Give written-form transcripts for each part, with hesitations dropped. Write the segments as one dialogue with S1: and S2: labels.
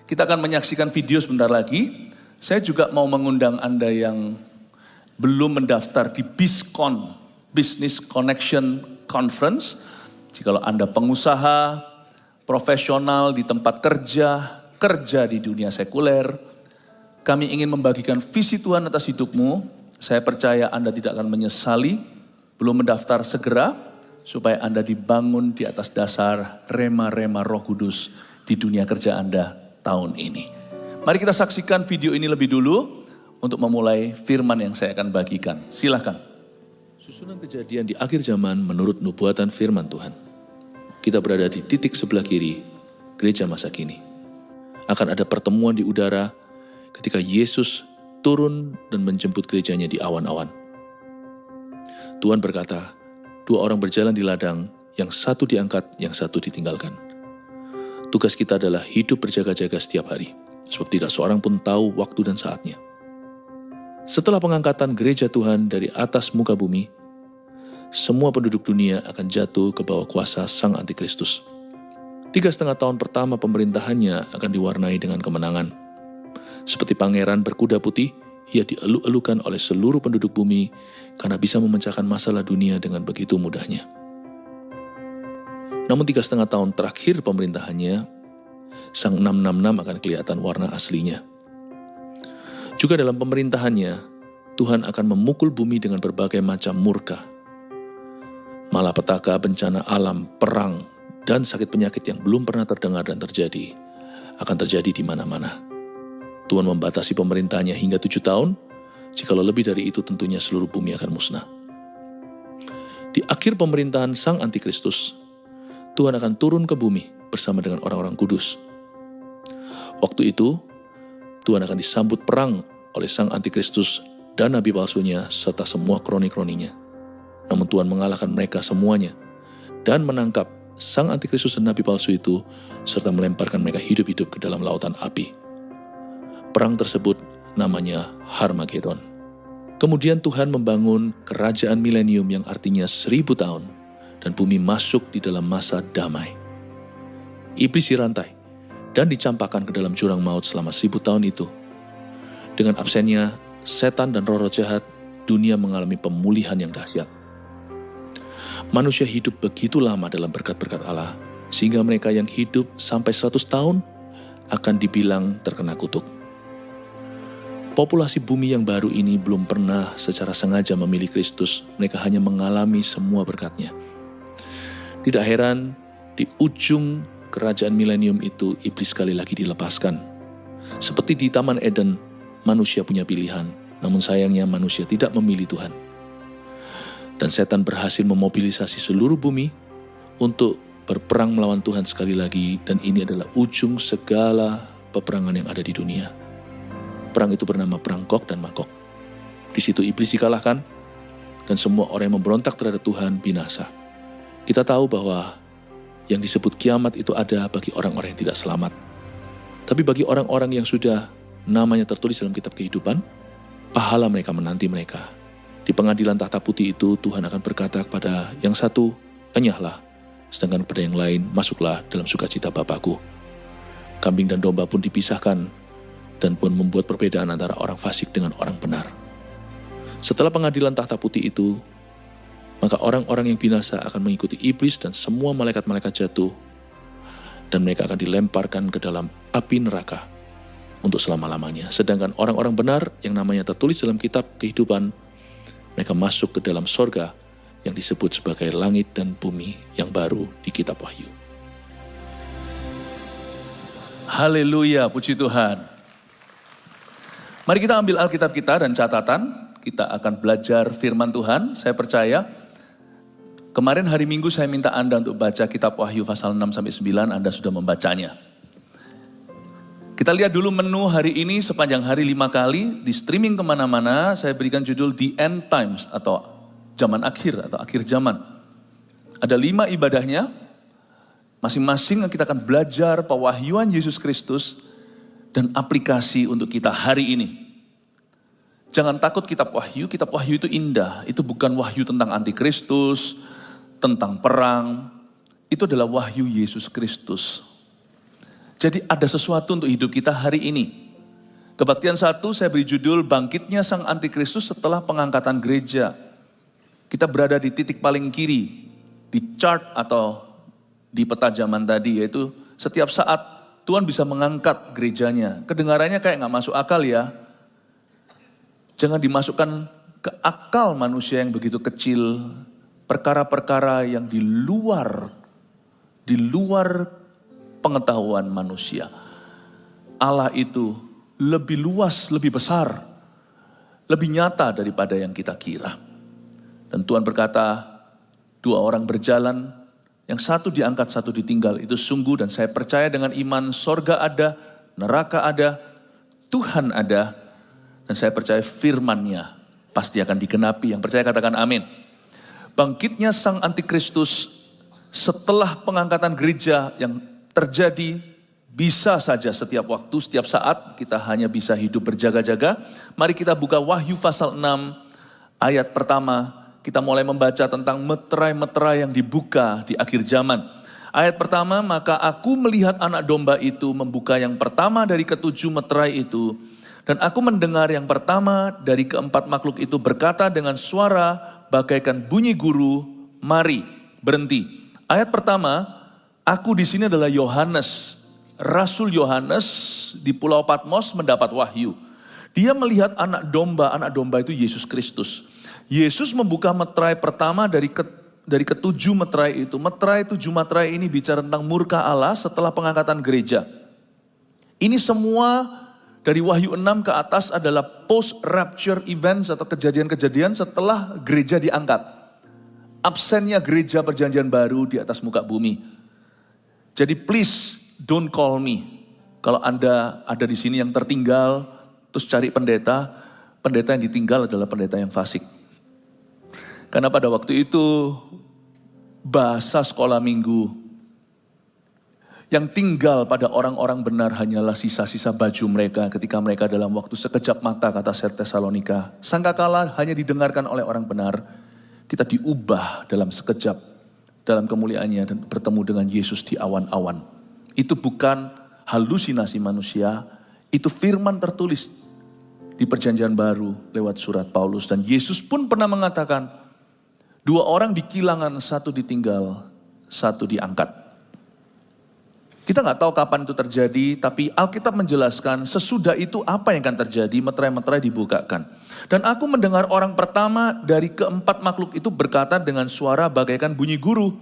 S1: Kita akan menyaksikan video sebentar lagi. Saya juga mau mengundang Anda yang belum mendaftar di BISCON, Business Connection Conference. Jikalau Anda pengusaha, profesional di tempat kerja, kerja di dunia sekuler, kami ingin membagikan visi Tuhan atas hidupmu. Saya percaya Anda tidak akan menyesali, belum mendaftar segera, supaya Anda dibangun di atas dasar rema-rema Roh Kudus di dunia kerja Anda tahun ini. Mari kita saksikan video ini lebih dulu untuk memulai firman yang saya akan bagikan. Silakan.
S2: Susunan kejadian di akhir zaman menurut nubuatan firman Tuhan. Kita berada di titik sebelah kiri gereja masa kini. Akan ada pertemuan di udara ketika Yesus turun dan menjemput gerejanya di awan-awan. Tuhan berkata, 2 orang berjalan di ladang, yang satu diangkat, yang satu ditinggalkan. Tugas kita adalah hidup berjaga-jaga setiap hari, sebab tidak seorang pun tahu waktu dan saatnya. Setelah pengangkatan gereja Tuhan dari atas muka bumi, semua penduduk dunia akan jatuh ke bawah kuasa Sang Antikristus. 3,5 tahun pertama pemerintahannya akan diwarnai dengan kemenangan. Seperti pangeran berkuda putih, ia dieluk-elukan oleh seluruh penduduk bumi karena bisa memecahkan masalah dunia dengan begitu mudahnya. Namun 3,5 tahun terakhir pemerintahannya, Sang 666 akan kelihatan warna aslinya. Juga dalam pemerintahannya, Tuhan akan memukul bumi dengan berbagai macam murka. Malapetaka, bencana alam, perang, dan sakit penyakit yang belum pernah terdengar dan terjadi, akan terjadi di mana-mana. Tuhan membatasi pemerintahannya hingga 7 tahun, jikalau lebih dari itu tentunya seluruh bumi akan musnah. Di akhir pemerintahan Sang Antikristus, Tuhan akan turun ke bumi bersama dengan orang-orang kudus. Waktu itu, Tuhan akan disambut perang oleh Sang Antikristus dan nabi palsunya serta semua kroni-kroninya. Namun Tuhan mengalahkan mereka semuanya dan menangkap Sang Antikristus dan nabi palsu itu serta melemparkan mereka hidup-hidup ke dalam lautan api. Perang tersebut namanya Harmagedon. Kemudian Tuhan membangun kerajaan milenium yang artinya 1000 tahun dan bumi masuk di dalam masa damai. Iblis dirantai dan dicampakkan ke dalam jurang maut selama 1000 tahun itu. Dengan absennya setan dan roh-roh jahat, dunia mengalami pemulihan yang dahsyat. Manusia hidup begitu lama dalam berkat-berkat Allah, sehingga mereka yang hidup sampai 100 tahun akan dibilang terkena kutuk. Populasi bumi yang baru ini belum pernah secara sengaja memilih Kristus, mereka hanya mengalami semua berkat-Nya. Tidak heran, di ujung kerajaan milenium itu iblis sekali lagi dilepaskan. Seperti di Taman Eden, manusia punya pilihan, namun sayangnya manusia tidak memilih Tuhan. Dan setan berhasil memobilisasi seluruh bumi untuk berperang melawan Tuhan sekali lagi, dan ini adalah ujung segala peperangan yang ada di dunia. Perang itu bernama Perang Gog dan Magog. Di situ iblis dikalahkan, dan semua orang yang memberontak terhadap Tuhan binasa. Kita tahu bahwa yang disebut kiamat itu ada bagi orang-orang yang tidak selamat. Tapi bagi orang-orang yang sudah namanya tertulis dalam kitab kehidupan, pahala mereka menanti mereka. Di pengadilan tahta putih itu Tuhan akan berkata kepada yang satu, enyahlah, sedangkan kepada yang lain, masuklah dalam sukacita Bapakku. Kambing dan domba pun dipisahkan, dan pun membuat perbedaan antara orang fasik dengan orang benar. Setelah pengadilan tahta putih itu, maka orang-orang yang binasa akan mengikuti iblis dan semua malaikat-malaikat jatuh, dan mereka akan dilemparkan ke dalam api neraka untuk selama-lamanya. Sedangkan orang-orang benar yang namanya tertulis dalam kitab kehidupan, mereka masuk ke dalam sorga yang disebut sebagai langit dan bumi yang baru di kitab Wahyu.
S1: Haleluya, puji Tuhan. Mari kita ambil Alkitab kita dan catatan, kita akan belajar firman Tuhan. Saya percaya kemarin hari Minggu saya minta Anda untuk baca kitab Wahyu pasal 6-9, Anda sudah membacanya. Kita lihat dulu menu hari ini sepanjang hari 5 kali, di streaming kemana-mana, saya berikan judul The End Times atau zaman akhir atau akhir zaman. Ada 5 ibadahnya, masing-masing kita akan belajar pewahyuan Yesus Kristus dan aplikasi untuk kita hari ini. Jangan takut kitab Wahyu itu indah, itu bukan wahyu tentang antikristus, tentang perang, itu adalah wahyu Yesus Kristus. Jadi ada sesuatu untuk hidup kita hari ini. Kebaktian 1 saya beri judul Bangkitnya Sang Antikristus Setelah Pengangkatan Gereja. Kita berada di titik paling kiri, di chart atau di peta zaman tadi, yaitu setiap saat Tuhan bisa mengangkat gerejanya. Kedengarannya kayak gak masuk akal ya. Jangan dimasukkan ke akal manusia yang begitu kecil, perkara-perkara yang di luar pengetahuan manusia. Allah itu lebih luas, lebih besar, lebih nyata daripada yang kita kira. Dan Tuhan berkata, 2 orang berjalan, yang satu diangkat, satu ditinggal. Itu sungguh, dan saya percaya dengan iman, sorga ada, neraka ada, Tuhan ada, dan saya percaya firman-Nya pasti akan digenapi. Yang percaya katakan amin. Bangkitnya Sang Antikristus setelah pengangkatan gereja yang terjadi bisa saja setiap waktu, setiap saat. Kita hanya bisa hidup berjaga-jaga. Mari kita buka Wahyu pasal 6 ayat pertama. Kita mulai membaca tentang meterai-meterai yang dibuka di akhir zaman. Ayat pertama, maka aku melihat anak domba itu membuka yang pertama dari ke-7 meterai itu. Dan aku mendengar yang pertama dari ke-4 makhluk itu berkata dengan suara bagaikan bunyi guru, mari berhenti. Ayat pertama, aku di sini adalah Yohanes, Rasul Yohanes di Pulau Patmos mendapat wahyu. Dia melihat anak domba itu Yesus Kristus. Yesus membuka meterai pertama dari ke-7 meterai itu. Meterai 7 meterai ini bicara tentang murka Allah setelah pengangkatan gereja. Ini semua dari Wahyu 6 ke atas adalah post-rapture events atau kejadian-kejadian setelah gereja diangkat. Absennya gereja perjanjian baru di atas muka bumi. Jadi please don't call me. Kalau Anda ada di sini yang tertinggal, terus cari pendeta yang ditinggal adalah pendeta yang fasik. Karena pada waktu itu bahasa sekolah minggu yang tinggal pada orang-orang benar hanyalah sisa-sisa baju mereka ketika mereka dalam waktu sekejap mata, kata Tesalonika. Sangkakala hanya didengarkan oleh orang benar, kita diubah dalam sekejap dalam kemuliaannya dan bertemu dengan Yesus di awan-awan. Itu bukan halusinasi manusia, itu firman tertulis di perjanjian baru lewat surat Paulus. Dan Yesus pun pernah mengatakan, 2 orang dikilangan, 1 ditinggal, 1 diangkat. Kita nggak tahu kapan itu terjadi, tapi Alkitab menjelaskan sesudah itu apa yang akan terjadi, meterai-meterai dibukakan. Dan aku mendengar orang pertama dari ke-4 makhluk itu berkata dengan suara bagaikan bunyi guru.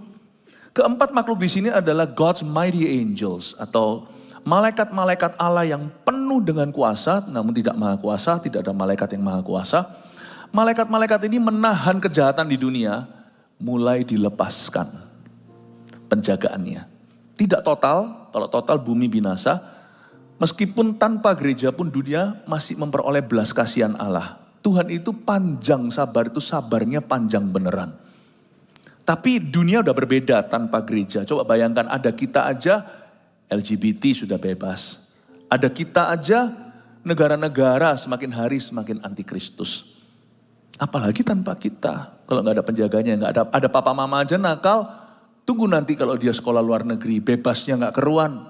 S1: Ke-4 makhluk di sini adalah God's mighty angels atau malaikat-malaikat Allah yang penuh dengan kuasa, namun tidak maha kuasa, tidak ada malaikat yang maha kuasa. Malaikat-malaikat ini menahan kejahatan di dunia, mulai dilepaskan penjagaannya. Tidak total, kalau total bumi binasa, meskipun tanpa gereja pun dunia masih memperoleh belas kasihan Allah. Tuhan itu panjang sabar, itu sabarnya panjang beneran. Tapi dunia udah berbeda tanpa gereja. Coba bayangkan ada kita aja, LGBT sudah bebas. Ada kita aja, negara-negara semakin hari semakin antikristus. Apalagi tanpa kita, kalau nggak ada penjaganya, nggak ada papa mama aja nakal, tunggu nanti kalau dia sekolah luar negeri, bebasnya nggak keruan.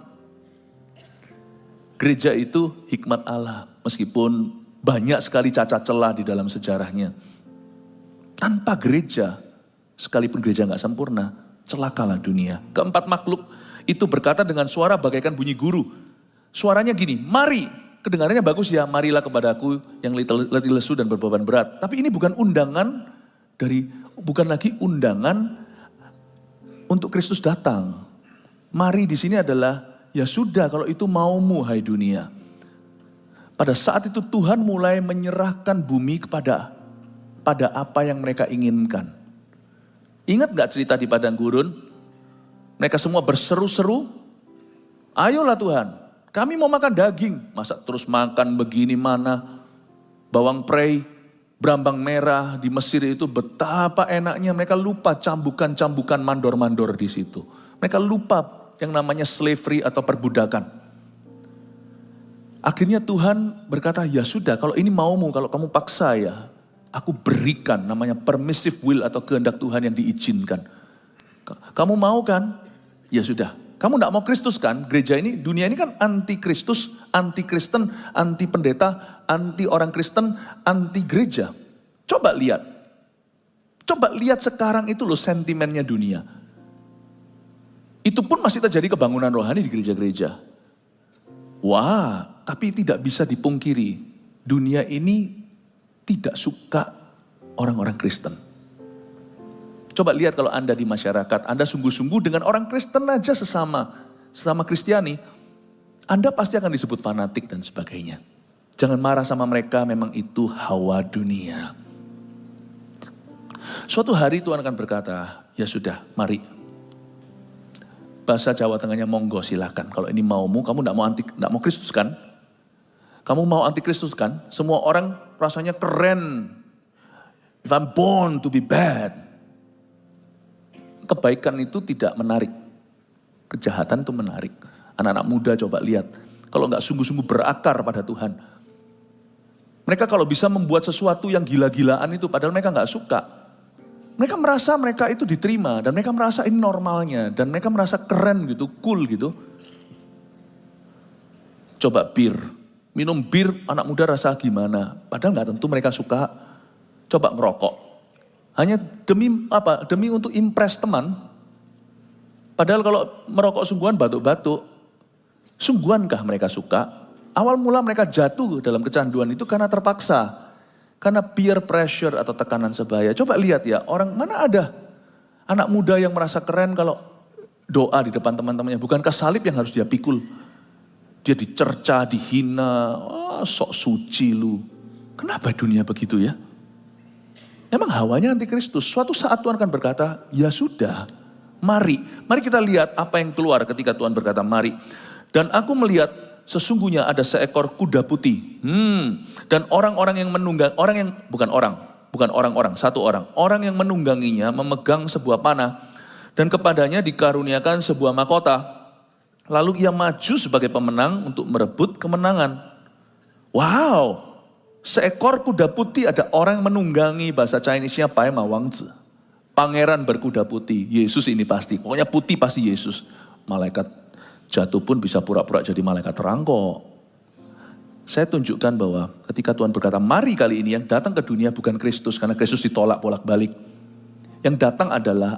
S1: Gereja itu hikmat Allah, meskipun banyak sekali cacat celah di dalam sejarahnya. Tanpa gereja, sekalipun gereja nggak sempurna, celakalah dunia. Ke-4 makhluk itu berkata dengan suara bagaikan bunyi guru. Suaranya gini, mari. Kedengarannya bagus ya, marilah kepadaku yang letih lesu dan berbeban berat. Tapi ini bukan bukan lagi undangan untuk Kristus datang. Mari di sini adalah, ya sudah kalau itu maumu hai dunia. Pada saat itu Tuhan mulai menyerahkan bumi kepada apa yang mereka inginkan. Ingat gak cerita di padang gurun? Mereka semua berseru-seru, ayolah Tuhan, kami mau makan daging. Masa terus makan begini mana? Bawang prei, berambang merah di Mesir itu betapa enaknya. Mereka lupa cambukan-cambukan mandor-mandor di situ. Mereka lupa yang namanya slavery atau perbudakan. Akhirnya Tuhan berkata, ya sudah kalau ini maumu, kalau kamu paksa ya, aku berikan namanya permissive will atau kehendak Tuhan yang diizinkan. Kamu mau kan? Ya sudah, Kamu tidak mau Kristus kan? Gereja ini, dunia ini kan anti Kristus, anti Kristen, anti pendeta, anti orang Kristen, anti gereja. Coba lihat. Coba lihat sekarang itu loh sentimennya dunia. Itu pun masih terjadi kebangunan rohani di gereja-gereja. Wah, tapi tidak bisa dipungkiri. Dunia ini tidak suka orang-orang Kristen. Coba lihat kalau Anda di masyarakat, Anda sungguh-sungguh dengan orang Kristen aja sesama Kristiani, Anda pasti akan disebut fanatik dan sebagainya. Jangan marah sama mereka, memang itu hawa dunia. Suatu hari Tuhan akan berkata, ya sudah, mari. Bahasa Jawa Tengahnya monggo silakan. Kalau ini maumu, kamu tidak mau Kristus kan? Kamu mau anti Kristus kan? Semua orang rasanya keren. If I'm born to be bad. Kebaikan itu tidak menarik. Kejahatan itu menarik. Anak-anak muda coba lihat. Kalau nggak sungguh-sungguh berakar pada Tuhan. Mereka kalau bisa membuat sesuatu yang gila-gilaan itu, padahal mereka nggak suka. Mereka merasa mereka itu diterima. Dan mereka merasa ini normalnya. Dan mereka merasa keren gitu, cool gitu. Coba bir. Minum bir, anak muda rasa gimana. Padahal nggak tentu mereka suka. Coba merokok. Hanya demi untuk impress teman. Padahal kalau merokok sungguhan batuk-batuk, sungguhankah mereka suka? Awal mula mereka jatuh dalam kecanduan itu karena terpaksa. Karena peer pressure atau tekanan sebaya. Coba lihat ya, orang mana ada anak muda yang merasa keren kalau doa di depan teman-temannya. Bukankah salib yang harus dia pikul? Dia dicerca, dihina, sok suci lu. Kenapa dunia begitu ya? Memang hawanya anti Kristus. Suatu saat Tuhan akan berkata, ya sudah, mari. Mari kita lihat apa yang keluar ketika Tuhan berkata, mari. Dan aku melihat sesungguhnya ada seekor kuda putih. Dan orang-orang yang menunggang, satu orang. Orang yang menungganginya memegang sebuah panah. Dan kepadanya dikaruniakan sebuah mahkota. Lalu ia maju sebagai pemenang untuk merebut kemenangan. Wow. Seekor kuda putih, ada orang yang menunggangi, bahasa Chinese-nya Pai Ma Wang Zi. Pangeran berkuda putih, Yesus ini pasti. Pokoknya putih pasti Yesus. Malaikat jatuh pun bisa pura-pura jadi malaikat terang kok. Saya tunjukkan bahwa ketika Tuhan berkata, mari kali ini, yang datang ke dunia bukan Kristus, karena Kristus ditolak bolak-balik. Yang datang adalah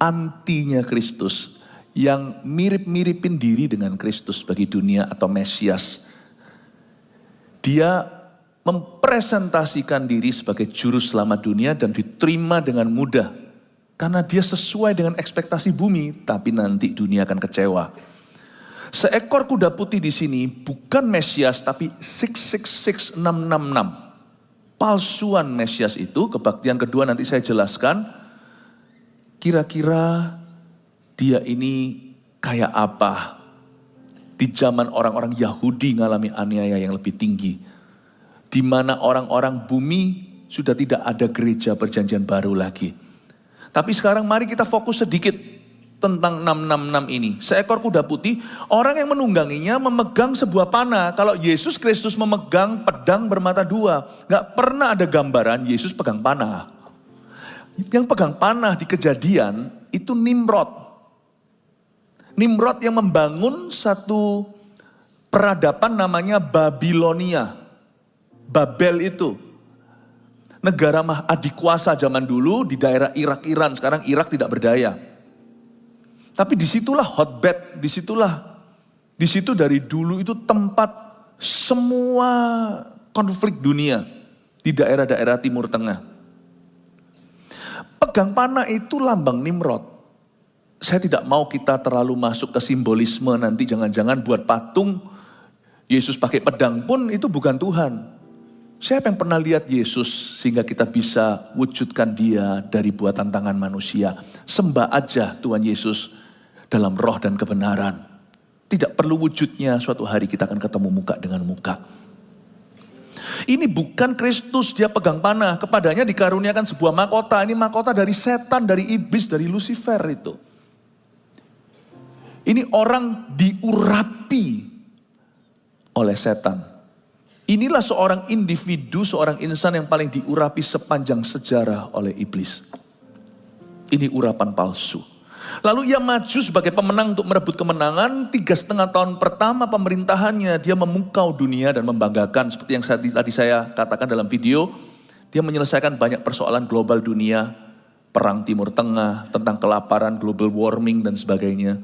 S1: antinya Kristus, yang mirip-miripin diri dengan Kristus bagi dunia atau Mesias. Dia mempresentasikan diri sebagai juru selamat dunia dan diterima dengan mudah. Karena dia sesuai dengan ekspektasi bumi, tapi nanti dunia akan kecewa. Seekor kuda putih di sini bukan Mesias, tapi 666. Palsuan Mesias itu, kebaktian kedua nanti saya jelaskan. Kira-kira dia ini kayak apa? Di zaman orang-orang Yahudi ngalami aniaya yang lebih tinggi. Di mana orang-orang bumi sudah tidak ada gereja perjanjian baru lagi. Tapi sekarang mari kita fokus sedikit tentang 666 ini. Seekor kuda putih, orang yang menungganginya memegang sebuah panah. Kalau Yesus Kristus memegang pedang bermata dua. Gak pernah ada gambaran Yesus pegang panah. Yang pegang panah di Kejadian itu Nimrod. Nimrod yang membangun satu peradaban namanya Babilonia. Babel itu negara adikuasa zaman dulu di daerah Irak, Iran. Sekarang Irak tidak berdaya. Tapi disitulah hotbed, di situ dari dulu itu tempat semua konflik dunia di daerah-daerah Timur Tengah. Pegang panah itu lambang Nimrod. Saya tidak mau kita terlalu masuk ke simbolisme nanti, jangan-jangan buat patung Yesus pakai pedang pun itu bukan Tuhan. Siapa yang pernah lihat Yesus sehingga kita bisa wujudkan dia dari buatan tangan manusia? Sembah aja Tuhan Yesus dalam roh dan kebenaran. Tidak perlu wujudnya, suatu hari kita akan ketemu muka dengan muka. Ini bukan Kristus, dia pegang panah. Kepadanya dikaruniakan sebuah mahkota. Ini mahkota dari setan, dari iblis, dari Lucifer itu. Ini orang diurapi oleh setan. Inilah seorang individu, seorang insan yang paling diurapi sepanjang sejarah oleh iblis. Ini urapan palsu. Lalu ia maju sebagai pemenang untuk merebut kemenangan. 3,5 tahun pertama pemerintahannya, dia memukau dunia dan membanggakan. Seperti yang tadi saya katakan dalam video, dia menyelesaikan banyak persoalan global dunia, perang Timur Tengah, tentang kelaparan, global warming dan sebagainya.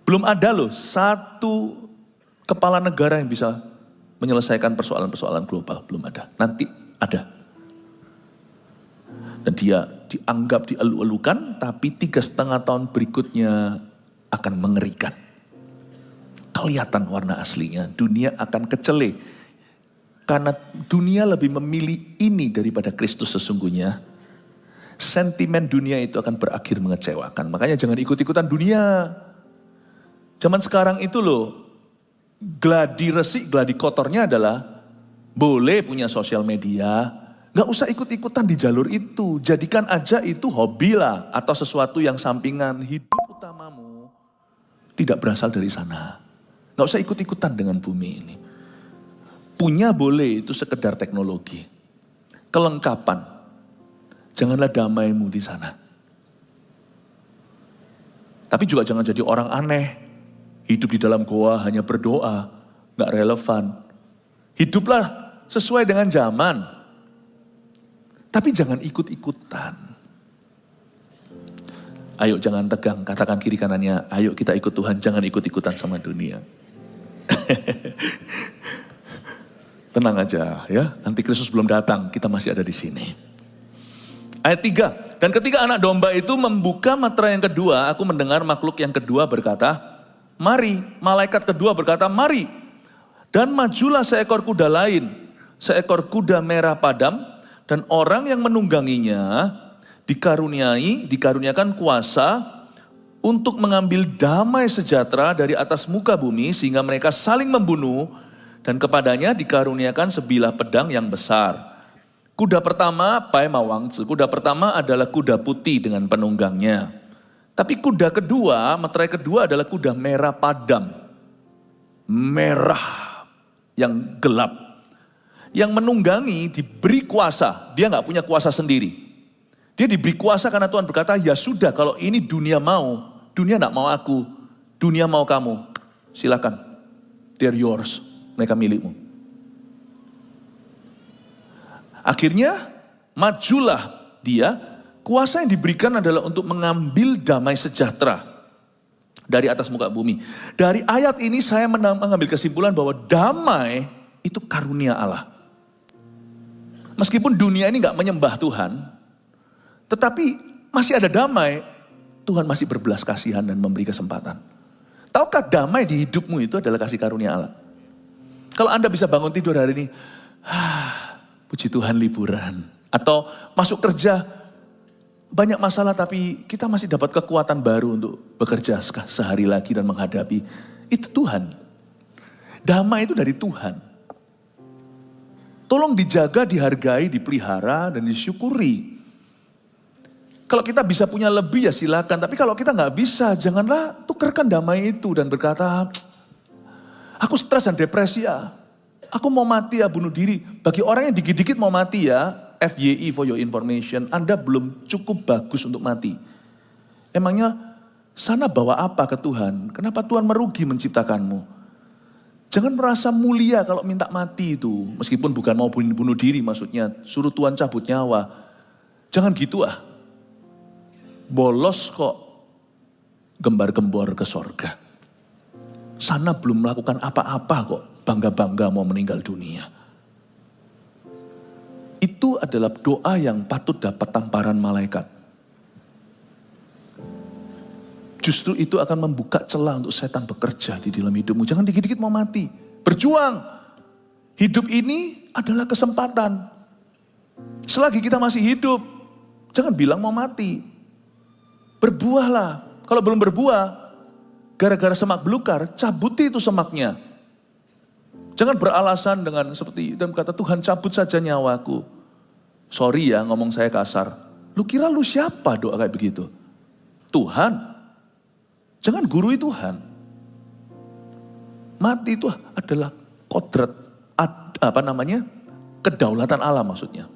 S1: Belum ada loh satu kepala negara yang bisa menyelesaikan persoalan-persoalan global, belum ada. Nanti ada. Dan dia dianggap dielu-elukan, tapi 3,5 tahun berikutnya akan mengerikan. Kelihatan warna aslinya, dunia akan kecele. Karena dunia lebih memilih ini daripada Kristus sesungguhnya. Sentimen dunia itu akan berakhir mengecewakan. Makanya jangan ikut-ikutan dunia. Zaman sekarang itu loh, gladi resik, gladi kotornya adalah boleh punya sosial media, gak usah ikut-ikutan di jalur itu. Jadikan aja itu hobi lah atau sesuatu yang sampingan. Hidup utamamu tidak berasal dari sana. Gak usah ikut-ikutan dengan bumi ini. Punya boleh, itu sekedar teknologi. Kelengkapan. Janganlah damaimu di sana. Tapi juga jangan jadi orang aneh. Hidup di dalam goa hanya berdoa. Gak relevan. Hiduplah sesuai dengan zaman. Tapi jangan ikut-ikutan. Ayo jangan tegang, katakan kiri kanannya, ayo kita ikut Tuhan, jangan ikut-ikutan sama dunia. Tenang aja ya, nanti Kristus belum datang, kita masih ada di sini. Ayat 3, dan ketika anak domba itu membuka meterai yang kedua, aku mendengar makhluk yang kedua berkata, mari, malaikat kedua berkata, mari. Dan majulah seekor kuda lain, seekor kuda merah padam, dan orang yang menungganginya dikaruniakan kuasa untuk mengambil damai sejahtera dari atas muka bumi sehingga mereka saling membunuh, dan kepadanya dikaruniakan sebilah pedang yang besar. Kuda pertama, Pai Mawangzi, kuda pertama adalah kuda putih dengan penunggangnya. Tapi kuda kedua, meterai kedua adalah kuda merah padam. Merah yang gelap. Yang menunggangi diberi kuasa, dia gak punya kuasa sendiri. Dia diberi kuasa karena Tuhan berkata, ya sudah kalau ini dunia mau, dunia gak mau aku, dunia mau kamu, silakan, they're yours, mereka milikmu. Akhirnya majulah dia, kuasa yang diberikan adalah untuk mengambil damai sejahtera dari atas muka bumi. Dari ayat ini saya mengambil kesimpulan bahwa damai itu karunia Allah. Meskipun dunia ini gak menyembah Tuhan, tetapi masih ada damai, Tuhan masih berbelas kasihan dan memberi kesempatan. Tahukah damai di hidupmu itu adalah kasih karunia Allah? Kalau Anda bisa bangun tidur hari ini, puji Tuhan liburan. Atau masuk kerja, banyak masalah tapi kita masih dapat kekuatan baru untuk bekerja sehari lagi dan menghadapi. Itu Tuhan. Damai itu dari Tuhan. Tolong dijaga, dihargai, dipelihara, dan disyukuri. Kalau kita bisa punya lebih ya silakan. Tapi kalau kita nggak bisa, janganlah tukarkan damai itu dan berkata, aku stres dan depresi ya. Aku mau mati ya, bunuh diri. Bagi orang yang dikit-dikit mau mati ya, FYI for your information, Anda belum cukup bagus untuk mati. Emangnya sana bawa apa ke Tuhan? Kenapa Tuhan merugi menciptakanmu? Jangan merasa mulia kalau minta mati itu. Meskipun bukan mau bunuh diri maksudnya. Suruh Tuhan cabut nyawa. Jangan gitu ah. Bolos kok gembar-gembor ke sorga. Sana belum melakukan apa-apa kok. Bangga-bangga mau meninggal dunia. Itu adalah doa yang patut dapat tamparan malaikat. Justru itu akan membuka celah untuk setan bekerja di dalam hidupmu. Jangan dikit-dikit mau mati. Berjuang. Hidup ini adalah kesempatan. Selagi kita masih hidup, jangan bilang mau mati. Berbuahlah. Kalau belum berbuah, gara-gara semak belukar, cabuti itu semaknya. Jangan beralasan dengan seperti, dan berkata, Tuhan cabut saja nyawaku. Sorry ya ngomong saya kasar. Lu kira lu siapa doa kayak begitu? Tuhan. Jangan gurui Tuhan. Mati itu adalah kodrat, kedaulatan Allah maksudnya.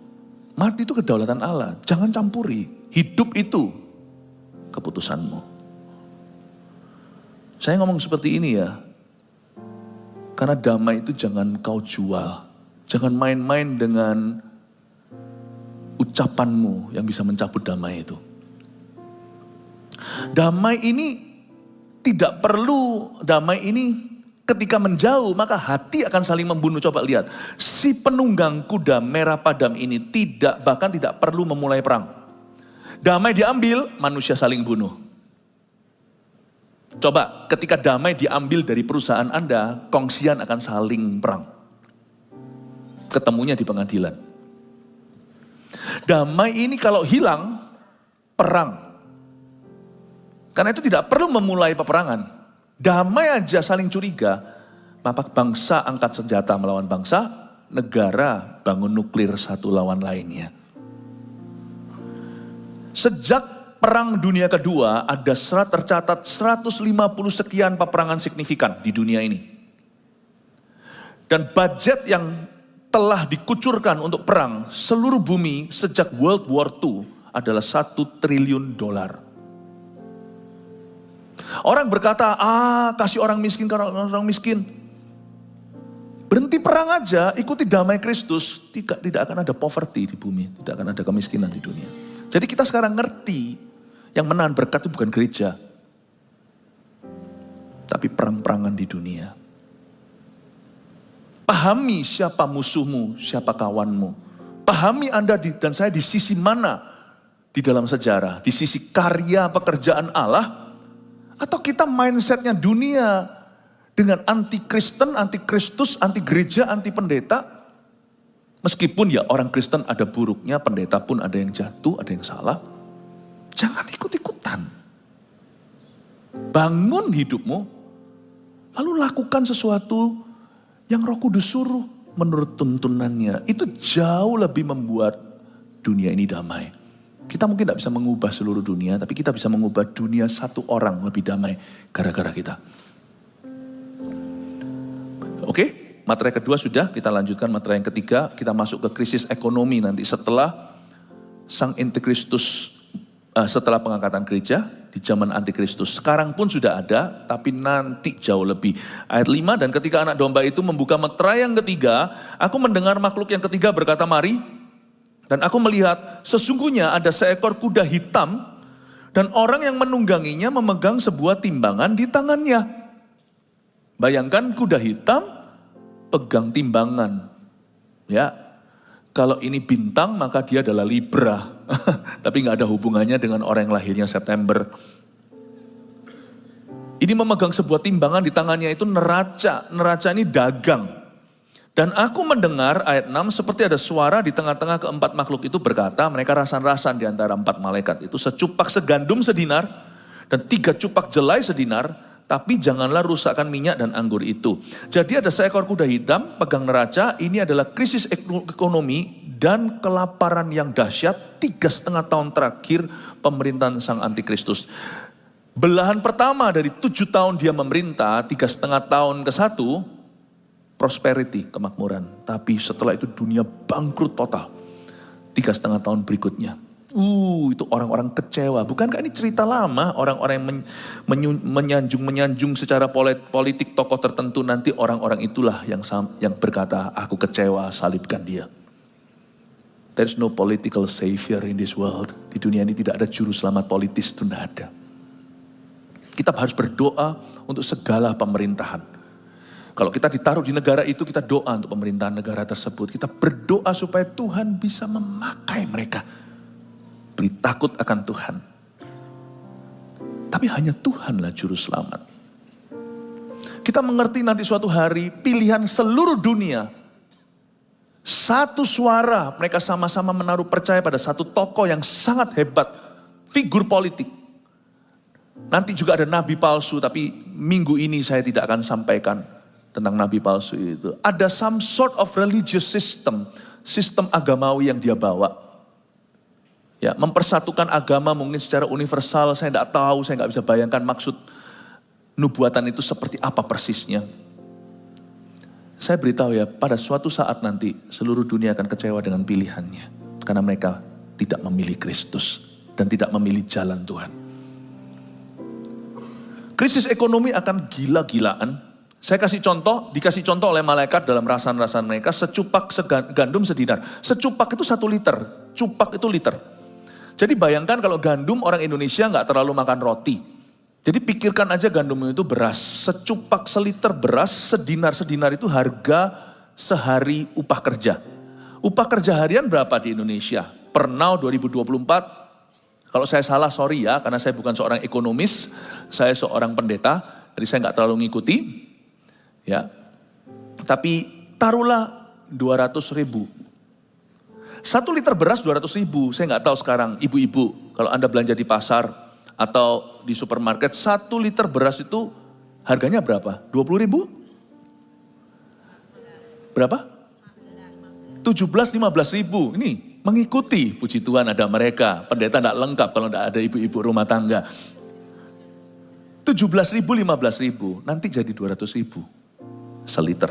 S1: Mati itu kedaulatan Allah, jangan campuri. Hidup itu keputusanmu. Saya ngomong seperti ini ya, karena damai itu jangan kau jual. Jangan main-main dengan ucapanmu yang bisa mencabut damai itu. Damai ini tidak perlu, damai ini ketika menjauh maka hati akan saling membunuh. Coba lihat, si penunggang kuda merah padam ini bahkan tidak perlu memulai perang. Damai diambil, manusia saling bunuh. Coba ketika damai diambil dari perusahaan Anda, kongsian akan saling perang. Ketemunya di pengadilan. Damai ini kalau hilang, perang. Karena itu tidak perlu memulai peperangan. Damai aja saling curiga, maka bangsa angkat senjata melawan bangsa, negara bangun nuklir satu lawan lainnya. Sejak Perang Dunia Kedua ada tercatat 150 sekian peperangan signifikan di dunia ini. Dan budget yang telah dikucurkan untuk perang seluruh bumi sejak World War II adalah $1 triliun. Orang berkata, kasih orang miskin karena orang miskin. Berhenti perang aja, ikuti damai Kristus, tidak akan ada poverty di bumi, tidak akan ada kemiskinan di dunia. Jadi kita sekarang ngerti, yang menahan berkat itu bukan gereja, tapi perang-perangan di dunia. Pahami siapa musuhmu, siapa kawanmu. Pahami Anda dan saya di sisi mana di dalam sejarah. Di sisi karya pekerjaan Allah, atau kita mindsetnya dunia dengan anti-Kristen, anti-Kristus, anti-gereja, anti-pendeta. Meskipun ya orang Kristen ada buruknya, pendeta pun ada yang jatuh, ada yang salah. Jangan ikut-ikutan. Bangun hidupmu, lalu lakukan sesuatu yang Roh Kudus suruh menurut tuntunannya. Itu jauh lebih membuat dunia ini damai. Kita mungkin tidak bisa mengubah seluruh dunia, tapi kita bisa mengubah dunia satu orang lebih damai gara-gara kita. Oke, materi kedua sudah, kita lanjutkan materi yang ketiga. Kita masuk ke krisis ekonomi nanti setelah sang antikristus. Setelah pengangkatan gereja di zaman antikristus. Sekarang pun sudah ada, tapi nanti jauh lebih. Ayat 5, dan ketika anak domba itu membuka meterai yang ketiga, aku mendengar makhluk yang ketiga berkata, mari. Dan aku melihat sesungguhnya ada seekor kuda hitam, dan orang yang menungganginya memegang sebuah timbangan di tangannya. Bayangkan kuda hitam pegang timbangan. Ya, kalau ini bintang maka dia adalah Libra. Tapi gak ada hubungannya dengan orang yang lahirnya September. Ini memegang sebuah timbangan di tangannya itu neraca. Neraca ini dagang. Dan aku mendengar ayat 6 seperti ada suara di tengah-tengah keempat makhluk itu berkata, mereka rasan-rasan di antara 4 malaikat itu, secupak segandum sedinar dan 3 cupak jelai sedinar, tapi janganlah rusakkan minyak dan anggur itu. Jadi ada seekor kuda hitam pegang neraca, ini adalah krisis ekonomi dan kelaparan yang dahsyat 3,5 tahun terakhir pemerintahan sang antikristus. Belahan pertama dari 7 tahun dia memerintah, 3,5 tahun ke 1, prosperity, kemakmuran. Tapi setelah itu dunia bangkrut total. 3,5 tahun berikutnya. Itu orang-orang kecewa. Bukankah ini cerita lama, orang-orang yang menyanjung secara politik tokoh tertentu, nanti orang-orang itulah yang berkata, aku kecewa, salibkan dia. There is no political savior in this world. Di dunia ini tidak ada juru selamat politis, itu tidak ada. Kita harus berdoa untuk segala pemerintahan. Kalau kita ditaruh di negara itu, kita doa untuk pemerintahan negara tersebut. Kita berdoa supaya Tuhan bisa memakai mereka. Beri takut akan Tuhan. Tapi hanya Tuhanlah juru selamat. Kita mengerti nanti suatu hari pilihan seluruh dunia. Satu suara, mereka sama-sama menaruh percaya pada satu tokoh yang sangat hebat, figur politik. Nanti juga ada nabi palsu, tapi minggu ini saya tidak akan sampaikan tentang nabi palsu itu. Ada some sort of religious system, sistem agamawi yang dia bawa. Ya, mempersatukan agama mungkin secara universal, saya tidak tahu, saya nggak bisa bayangkan maksud nubuatan itu seperti apa persisnya. Saya beritahu ya, pada suatu saat nanti seluruh dunia akan kecewa dengan pilihannya. Karena mereka tidak memilih Kristus dan tidak memilih jalan Tuhan. Krisis ekonomi akan gila-gilaan. Saya dikasih contoh oleh malaikat dalam rasan-rasan mereka, secupak gandum sedinar. Secupak itu 1 liter, cupak itu liter. Jadi bayangkan kalau gandum orang Indonesia nggak terlalu makan roti. Jadi pikirkan aja gandum itu beras, secupak seliter beras, sedinar itu harga sehari upah kerja. Upah kerja harian berapa di Indonesia? Per now 2024, kalau saya salah sorry ya, karena saya bukan seorang ekonomis, saya seorang pendeta, jadi saya nggak terlalu ngikuti. Ya, tapi taruhlah 200.000. 1 liter beras 200.000, saya nggak tahu sekarang ibu-ibu, kalau Anda belanja di pasar atau di supermarket, 1 liter beras itu harganya berapa? 20.000? Berapa? 17-15.000, ini mengikuti, puji Tuhan ada mereka, pendeta nggak lengkap kalau nggak ada ibu-ibu rumah tangga. 17.000, 15.000, nanti jadi 200.000. Seliter.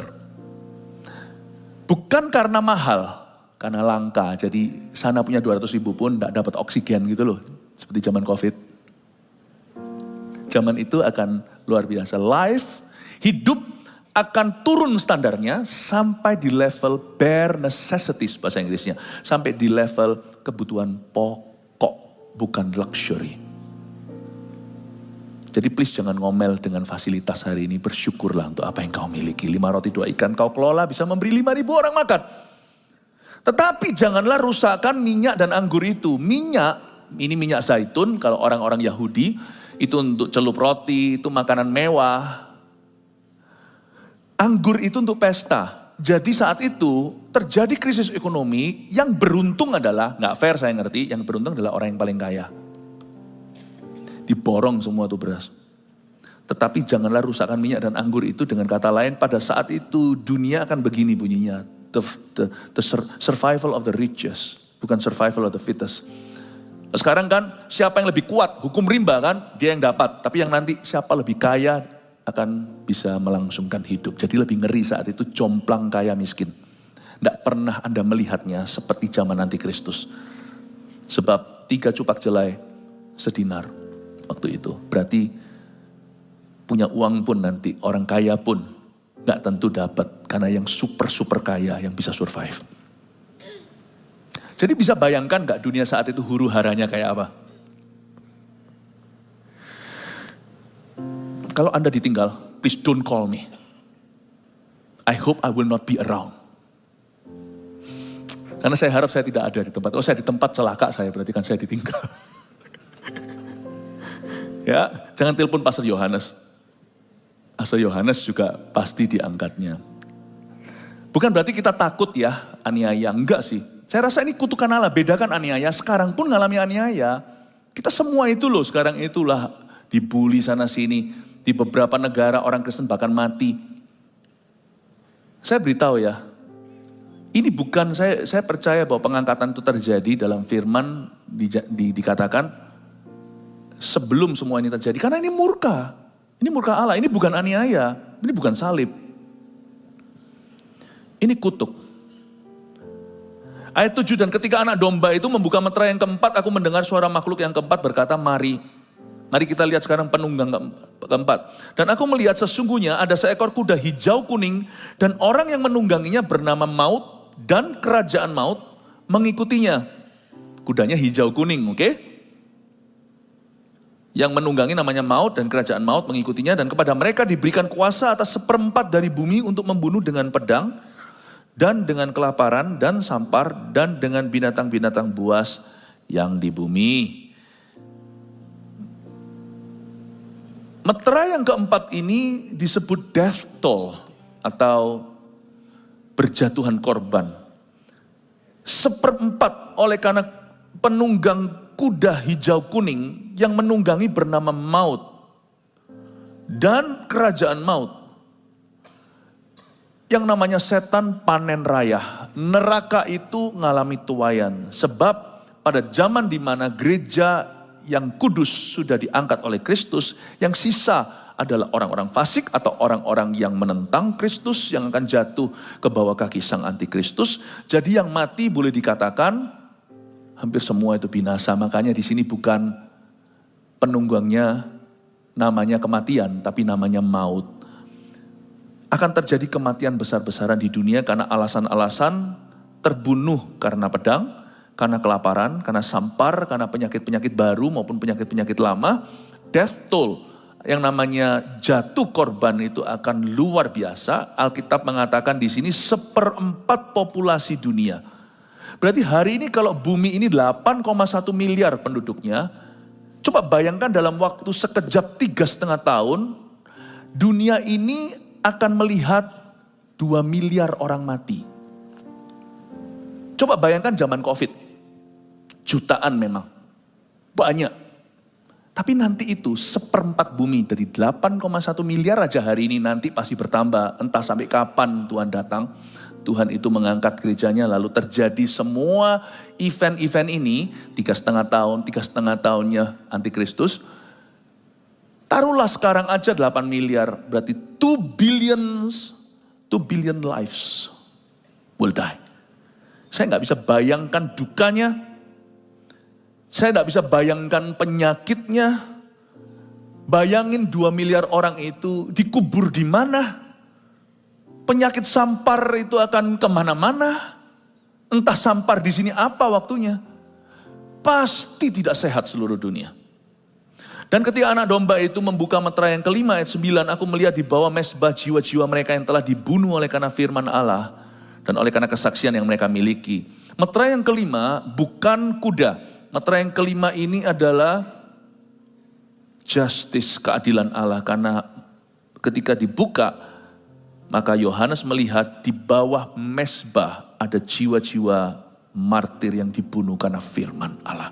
S1: Bukan karena mahal, karena langka. Jadi sana punya 200.000 pun tidak dapat oksigen gitu loh. Seperti zaman COVID. Zaman itu akan luar biasa. Life, hidup akan turun standarnya sampai di level bare necessities bahasa Inggrisnya. Sampai di level kebutuhan pokok, bukan luxury. Jadi please jangan ngomel dengan fasilitas hari ini. Bersyukurlah untuk apa yang kau miliki. 5 roti 2 ikan kau kelola bisa memberi 5.000 orang makan. Tetapi janganlah rusakkan minyak dan anggur itu. Minyak, ini minyak zaitun kalau orang-orang Yahudi. Itu untuk celup roti, itu makanan mewah. Anggur itu untuk pesta. Jadi saat itu terjadi krisis ekonomi. Yang beruntung adalah, gak fair saya ngerti, yang beruntung adalah orang yang paling kaya. Diborong semua tuh beras. Tetapi janganlah rusakkan minyak dan anggur itu, dengan kata lain pada saat itu dunia akan begini bunyinya. The survival of the richest, bukan survival of the fittest. Sekarang kan siapa yang lebih kuat, hukum rimba kan, dia yang dapat. Tapi yang nanti siapa lebih kaya akan bisa melangsungkan hidup. Jadi lebih ngeri saat itu jomplang kaya miskin. Tidak pernah Anda melihatnya seperti zaman nanti Kristus. Sebab 3 cupak jelai sedinar. Waktu itu, berarti punya uang pun nanti, orang kaya pun gak tentu dapat. Karena yang super kaya yang bisa survive. Jadi bisa bayangkan gak dunia saat itu huru haranya kayak apa? Kalau Anda ditinggal, please don't call me. I hope I will not be around. Karena saya harap saya tidak ada di tempat. Kalau saya di tempat celaka saya, berarti kan saya ditinggal. Ya, jangan telepon Pastor Yohanes. Pastor Yohanes juga pasti diangkatnya. Bukan berarti kita takut ya aniaya, enggak sih. Saya rasa ini kutukan Allah, bedakan aniaya, sekarang pun ngalami aniaya. Kita semua itu loh, sekarang itulah dibully sana sini. Di beberapa negara orang Kristen bahkan mati. Saya beritahu ya, ini bukan, saya percaya bahwa pengangkatan itu terjadi dalam firman dikatakan, sebelum semua ini terjadi. Karena ini murka Allah, ini bukan aniaya, ini bukan salib. Ini kutuk. Ayat 7, dan ketika anak domba itu membuka meterai yang keempat, aku mendengar suara makhluk yang keempat berkata, mari kita lihat sekarang penunggang keempat. Dan aku melihat sesungguhnya ada seekor kuda hijau kuning, dan orang yang menungganginya bernama Maut, dan kerajaan Maut mengikutinya. Kudanya hijau kuning, oke? Yang menunggangi namanya Maut dan kerajaan Maut mengikutinya, dan kepada mereka diberikan kuasa atas 1/4 dari bumi untuk membunuh dengan pedang dan dengan kelaparan dan sampar dan dengan binatang-binatang buas yang di bumi. Meterai yang keempat ini disebut death toll atau berjatuhan korban. 1/4 oleh karena penunggang kuda hijau kuning yang menunggangi bernama Maut dan kerajaan Maut, yang namanya setan panen raya. Neraka itu ngalami tuaian, sebab pada zaman di mana gereja yang kudus sudah diangkat oleh Kristus, yang sisa adalah orang-orang fasik atau orang-orang yang menentang Kristus, yang akan jatuh ke bawah kaki sang antikristus. Jadi yang mati boleh dikatakan hampir semua itu binasa. Makanya di sini bukan penunggangnya namanya kematian, tapi namanya maut. Akan terjadi kematian besar-besaran di dunia karena alasan-alasan terbunuh karena pedang, karena kelaparan, karena sampar, karena penyakit-penyakit baru maupun penyakit-penyakit lama. Death toll, yang namanya jatuh korban itu akan luar biasa. Alkitab mengatakan di sini 1/4 populasi dunia. Berarti hari ini kalau bumi ini 8,1 miliar penduduknya, coba bayangkan dalam waktu sekejap 3,5 tahun, dunia ini akan melihat 2 miliar orang mati. Coba bayangkan zaman COVID, jutaan memang, banyak. Tapi nanti itu 1/4 bumi dari 8,1 miliar aja hari ini nanti pasti bertambah. Entah sampai kapan Tuhan datang. Tuhan itu mengangkat gerejanya lalu terjadi semua event-event ini 3,5 tahun, 3,5 tahunnya Antikristus. Taruhlah sekarang aja 8 miliar, berarti 2 billion lives will die. Saya nggak bisa bayangkan dukanya, saya nggak bisa bayangkan penyakitnya. Bayangin 2 miliar orang itu dikubur di mana? Penyakit sampar itu akan kemana-mana. Entah sampar di sini apa waktunya. Pasti tidak sehat seluruh dunia. Dan ketika anak domba itu membuka meterai yang kelima ayat 9, aku melihat di bawah mezbah jiwa-jiwa mereka yang telah dibunuh oleh karena firman Allah dan oleh karena kesaksian yang mereka miliki. Meterai yang kelima bukan kuda. Meterai yang kelima ini adalah justice, keadilan Allah. Karena ketika dibuka, maka Yohanes melihat di bawah mezbah ada jiwa-jiwa martir yang dibunuh karena firman Allah.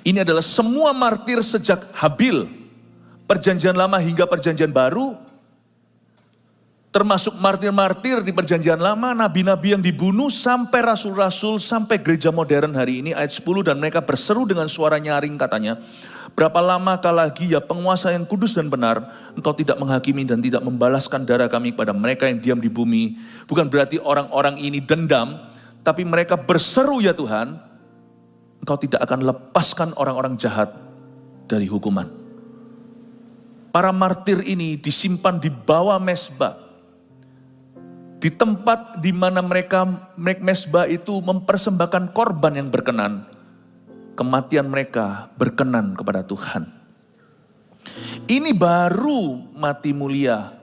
S1: Ini adalah semua martir sejak Habil, perjanjian lama hingga perjanjian baru, termasuk martir-martir di perjanjian lama, nabi-nabi yang dibunuh, sampai rasul-rasul, sampai gereja modern hari ini. Ayat 10, dan mereka berseru dengan suara nyaring katanya, berapa lamakah lagi ya penguasa yang kudus dan benar, engkau tidak menghakimi dan tidak membalaskan darah kami kepada mereka yang diam di bumi. Bukan berarti orang-orang ini dendam, tapi mereka berseru, ya Tuhan, engkau tidak akan lepaskan orang-orang jahat dari hukuman. Para martir ini disimpan di bawah mezbah, di tempat di mana mereka mezbah itu mempersembahkan korban yang berkenan. Kematian mereka berkenan kepada Tuhan. Ini baru mati mulia.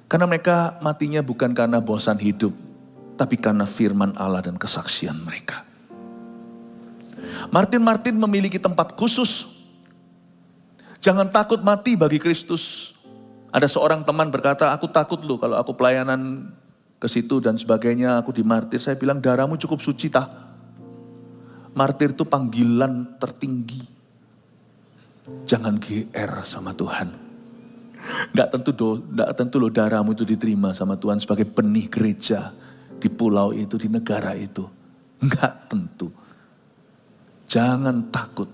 S1: Karena mereka matinya bukan karena bosan hidup, tapi karena firman Allah dan kesaksian mereka. Martir-martir memiliki tempat khusus. Jangan takut mati bagi Kristus. Ada seorang teman berkata, aku takut loh kalau aku pelayanan ke situ dan sebagainya, aku dimartir. Saya bilang, darahmu cukup suci tah. Martir itu panggilan tertinggi. Jangan GR sama Tuhan. Enggak tentu loh darahmu itu diterima sama Tuhan sebagai benih gereja di pulau itu, di negara itu. Enggak tentu. Jangan takut.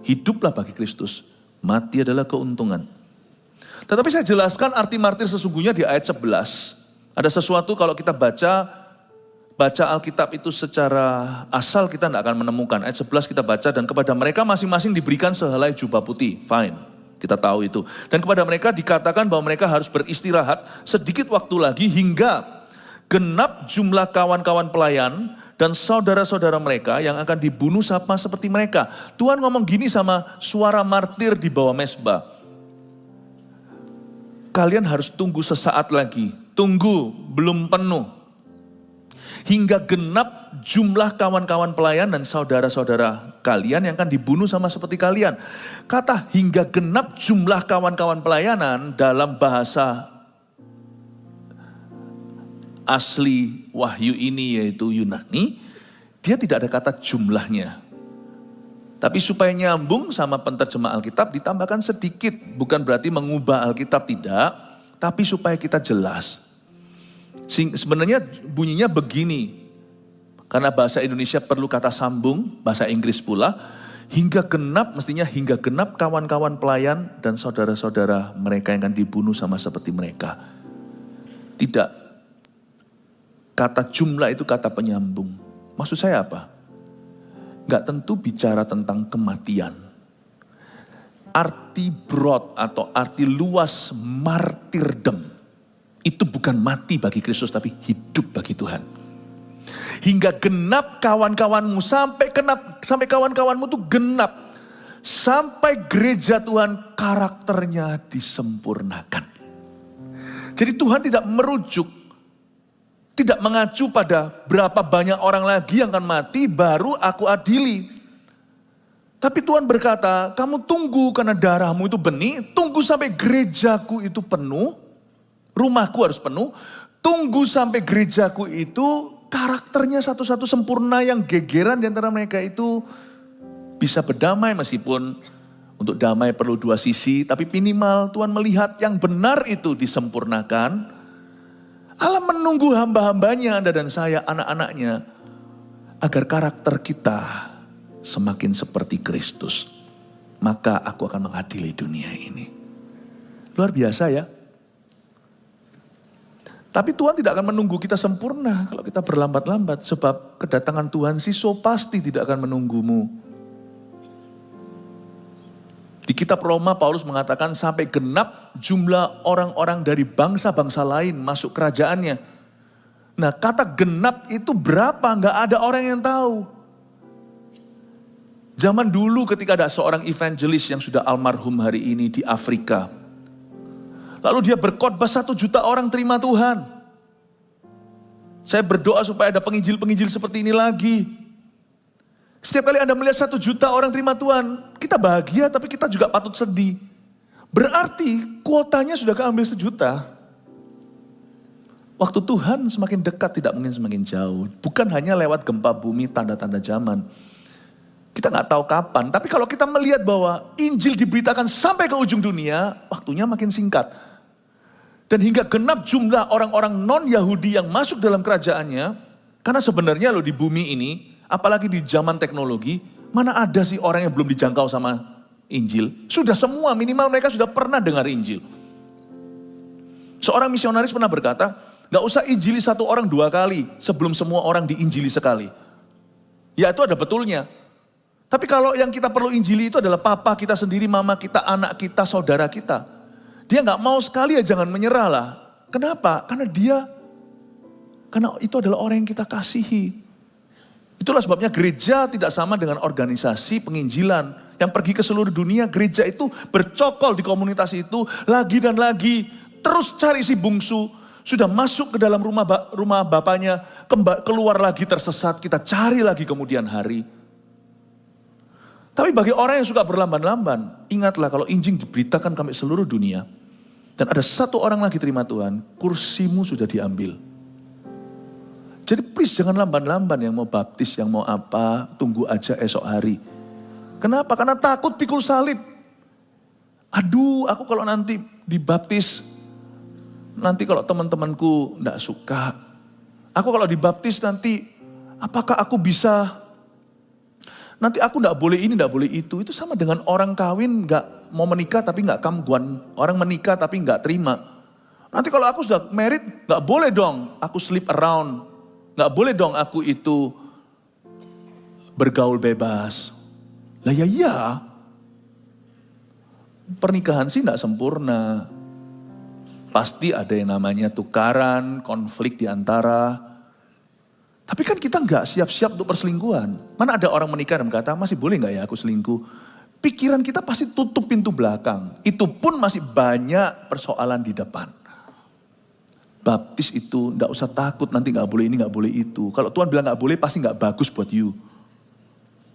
S1: Hiduplah bagi Kristus. Mati adalah keuntungan. Tetapi saya jelaskan arti martir sesungguhnya di ayat 11. Ada sesuatu kalau kita baca Alkitab itu secara asal kita tidak akan menemukan. Ayat 11 kita baca, dan kepada mereka masing-masing diberikan sehelai jubah putih. Fine, kita tahu itu. Dan kepada mereka dikatakan bahwa mereka harus beristirahat sedikit waktu lagi hingga genap jumlah kawan-kawan pelayan dan saudara-saudara mereka yang akan dibunuh sama seperti mereka. Tuhan ngomong gini sama suara martir di bawah mezbah. Kalian harus tunggu sesaat lagi. Tunggu, belum penuh. Hingga genap jumlah kawan-kawan pelayan dan saudara-saudara kalian yang akan dibunuh sama seperti kalian. Kata hingga genap jumlah kawan-kawan pelayanan dalam bahasa asli Wahyu ini yaitu Yunani, dia tidak ada kata jumlahnya. Tapi supaya nyambung sama penterjemah Alkitab ditambahkan sedikit. Bukan berarti mengubah Alkitab, tidak. Tapi supaya kita jelas. Sebenarnya bunyinya begini, karena bahasa Indonesia perlu kata sambung, bahasa Inggris pula, hingga genap, mestinya hingga genap kawan-kawan pelayan dan saudara-saudara mereka yang akan dibunuh sama seperti mereka. Tidak, kata jumlah itu kata penyambung. Maksud saya apa? Gak tentu bicara tentang kematian. arti broad atau arti luas martyrdom. Itu bukan mati bagi Kristus tapi hidup bagi Tuhan. Hingga genap kawan-kawanmu, sampai kawan-kawanmu itu genap. Sampai gereja Tuhan karakternya disempurnakan. Jadi Tuhan tidak merujuk, tidak mengacu pada berapa banyak orang lagi yang akan mati baru aku adili. Tapi Tuhan berkata, kamu tunggu karena darahmu itu benih, tunggu sampai gerejaku itu penuh, rumahku harus penuh, tunggu sampai gerejaku itu karakternya satu-satu sempurna, yang gegeran di antara mereka itu bisa berdamai, meskipun untuk damai perlu dua sisi, tapi minimal Tuhan melihat yang benar itu disempurnakan. Allah menunggu hamba-hambanya, Anda dan saya, anak-anaknya, agar karakter kita semakin seperti Kristus. Maka aku akan mengadili dunia ini. Luar biasa ya. Tapi Tuhan tidak akan menunggu kita sempurna kalau kita berlambat-lambat. Sebab kedatangan Tuhan Siso pasti tidak akan menunggumu. Di kitab Roma, Paulus mengatakan sampai genap jumlah orang-orang dari bangsa-bangsa lain masuk kerajaannya. Nah, kata genap itu berapa? Nggak ada orang yang tahu. Zaman dulu ketika ada seorang evangelis yang sudah almarhum hari ini di Afrika. Lalu dia berkhotbah 1 juta orang terima Tuhan. Saya berdoa supaya ada penginjil-penginjil seperti ini lagi. Setiap kali Anda melihat 1 juta orang terima Tuhan, kita bahagia tapi kita juga patut sedih. Berarti kuotanya sudah keambil 1 juta. Waktu Tuhan semakin dekat tidak mungkin semakin jauh. Bukan hanya lewat gempa bumi, tanda-tanda zaman. Kita nggak tahu kapan, tapi kalau kita melihat bahwa Injil diberitakan sampai ke ujung dunia, waktunya makin singkat. Dan hingga genap jumlah orang-orang non-Yahudi yang masuk dalam kerajaannya, karena sebenarnya loh di bumi ini, apalagi di zaman teknologi, mana ada sih orang yang belum dijangkau sama Injil? Sudah semua, minimal mereka sudah pernah dengar Injil. Seorang misionaris pernah berkata, gak usah injili 1 orang 2 kali sebelum semua orang diinjili sekali. Ya itu ada betulnya. Tapi kalau yang kita perlu injili itu adalah papa kita sendiri, mama kita, anak kita, saudara kita. Dia gak mau sekali ya jangan menyerah lah. Kenapa? Karena itu adalah orang yang kita kasihi. Itulah sebabnya gereja tidak sama dengan organisasi penginjilan. Yang pergi ke seluruh dunia, gereja itu bercokol di komunitas itu lagi dan lagi. Terus cari si bungsu, sudah masuk ke dalam rumah bapaknya, keluar lagi tersesat, kita cari lagi kemudian hari. Tapi bagi orang yang suka berlamban-lamban, ingatlah kalau Injil diberitakan sampai seluruh dunia, dan ada 1 orang lagi terima Tuhan, kursimu sudah diambil. Jadi please jangan lamban-lamban, yang mau baptis, yang mau apa, tunggu aja esok hari. Kenapa? Karena takut pikul salib. Aduh, aku kalau nanti dibaptis, nanti kalau teman-temanku enggak suka. Aku kalau dibaptis nanti, apakah aku bisa, nanti aku enggak boleh ini, enggak boleh itu. Itu sama dengan orang kawin enggak mau menikah tapi enggak kamguan. Orang menikah tapi enggak terima. Nanti kalau aku sudah married, enggak boleh dong aku sleep around. Enggak boleh dong aku itu bergaul bebas. Lah ya iya. Pernikahan sih enggak sempurna. Pasti ada yang namanya tukaran, konflik di antara. Tapi kan kita enggak siap-siap untuk perselingkuhan. Mana ada orang menikah dan berkata, masih boleh enggak ya aku selingkuh? Pikiran kita pasti tutup pintu belakang. Itu pun masih banyak persoalan di depan. Baptis itu enggak usah takut nanti enggak boleh ini, enggak boleh itu. Kalau Tuhan bilang enggak boleh pasti enggak bagus buat you.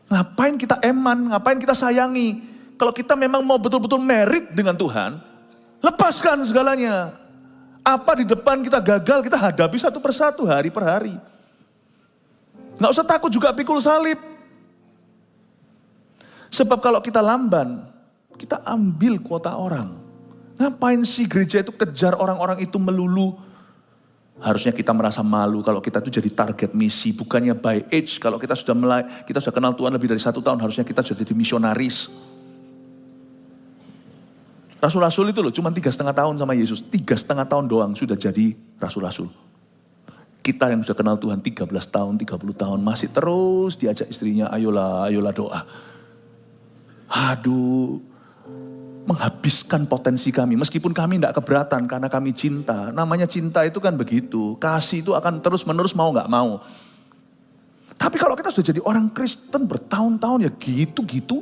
S1: Ngapain kita eman, ngapain kita sayangi? Kalau kita memang mau betul-betul merit dengan Tuhan, lepaskan segalanya. Apa di depan kita gagal, kita hadapi satu persatu, hari per hari. Nggak usah takut juga pikul salib. Sebab kalau kita lamban, kita ambil kuota orang. Ngapain sih gereja itu kejar orang-orang itu melulu? Harusnya kita merasa malu kalau kita itu jadi target misi. Bukannya by age, kalau kita sudah kenal Tuhan lebih dari 1 tahun, harusnya kita sudah jadi misionaris. Rasul-rasul itu loh, cuma 3,5 tahun sama Yesus. 3,5 tahun doang sudah jadi rasul-rasul. Kita yang sudah kenal Tuhan 13 tahun, 30 tahun, masih terus diajak istrinya, ayolah doa. Aduh, menghabiskan potensi kami. Meskipun kami tidak keberatan karena kami cinta. Namanya cinta itu kan begitu. Kasih itu akan terus menerus mau gak mau. Tapi kalau kita sudah jadi orang Kristen bertahun-tahun ya gitu-gitu.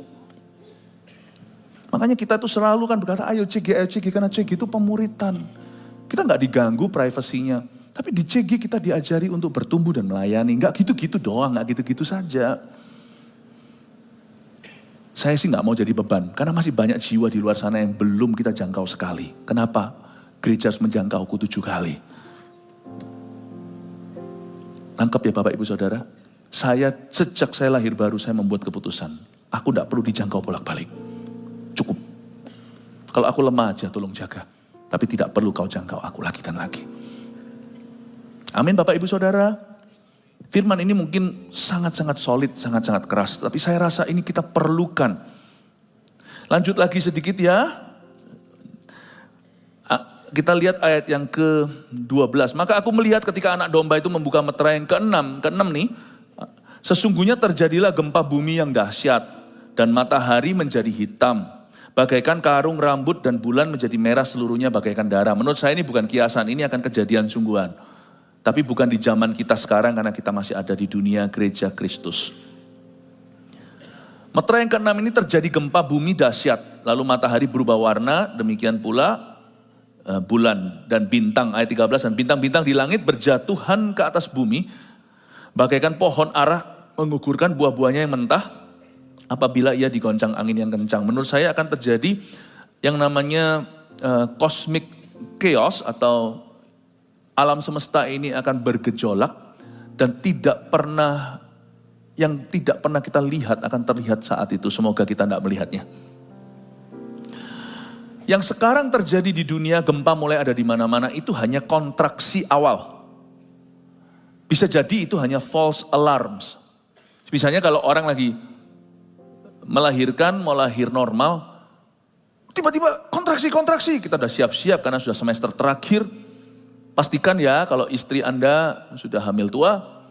S1: Makanya kita tuh selalu kan berkata ayo CG karena CG itu pemuritan. Kita gak diganggu privasinya. Tapi di CG kita diajari untuk bertumbuh dan melayani. Gak gitu-gitu doang, gak gitu-gitu saja. Saya sih gak mau jadi beban, karena masih banyak jiwa di luar sana yang belum kita jangkau sekali. Kenapa? Gereja harus menjangkauku 7 kali. Nangkep ya Bapak Ibu Saudara? Sejak saya lahir baru, saya membuat keputusan. Aku gak perlu dijangkau bolak-balik. Cukup. Kalau aku lemah aja, tolong jaga. Tapi tidak perlu kau jangkau aku lagi dan lagi. Amin Bapak Ibu Saudara. Firman ini mungkin sangat-sangat solid, sangat-sangat keras. Tapi saya rasa ini kita perlukan. Lanjut lagi sedikit ya. Kita lihat ayat yang ke-12. Maka aku melihat ketika anak domba itu membuka meterai yang ke-6 nih. Sesungguhnya terjadilah gempa bumi yang dahsyat. Dan matahari menjadi hitam. Bagaikan karung rambut dan bulan menjadi merah seluruhnya bagaikan darah. Menurut saya ini bukan kiasan, ini akan kejadian sungguhan. Tapi bukan di zaman kita sekarang karena kita masih ada di dunia gereja Kristus. Meterai yang ke-6 ini terjadi gempa bumi dahsyat. Lalu matahari berubah warna, demikian pula bulan dan bintang. Ayat 13, dan bintang-bintang di langit berjatuhan ke atas bumi. Bagaikan pohon ara menggugurkan buah-buahnya yang mentah. Apabila ia digoncang angin yang kencang. Menurut saya akan terjadi yang namanya cosmic chaos atau alam semesta ini akan bergejolak dan yang tidak pernah kita lihat akan terlihat saat itu. Semoga kita tidak melihatnya. Yang sekarang terjadi di dunia, gempa mulai ada di mana-mana, itu hanya kontraksi awal. Bisa jadi itu hanya false alarms. Misalnya kalau orang lagi melahirkan, mau lahir normal, tiba-tiba kontraksi, kita sudah siap-siap karena sudah semester terakhir. Pastikan ya kalau istri Anda sudah hamil tua